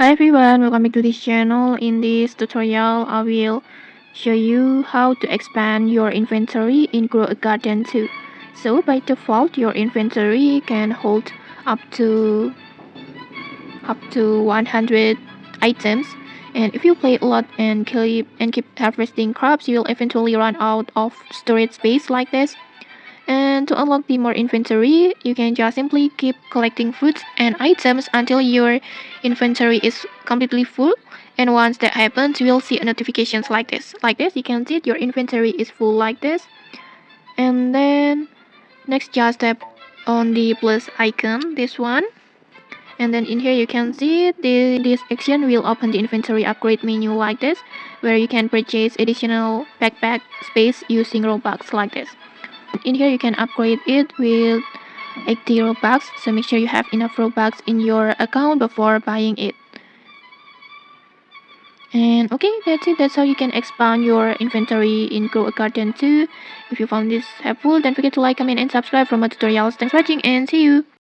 Hi everyone, welcome back to this channel. In this tutorial, I will show you how to expand your inventory in Grow a Garden 2. So by default, your inventory can hold up to 100 items. And if you play a lot and keep harvesting crops, you will eventually run out of storage space like this. And to unlock the more inventory, you can just simply keep collecting fruits and items until your inventory is completely full. And once that happens, you will see notifications like this. Like this, you can see your inventory is full like this. And then next, just tap on the plus icon, this one. And then in here you can see this action will open the inventory upgrade menu like this, where you can purchase additional backpack space using Robux like this. In here you can upgrade it with 80 Robux, so make sure you have enough Robux in your account before buying it. And okay, that's it. That's how you can expand your inventory in Grow a Garden 2. If you found this helpful, don't forget to like, comment, and subscribe for more tutorials. Thanks for watching and see you!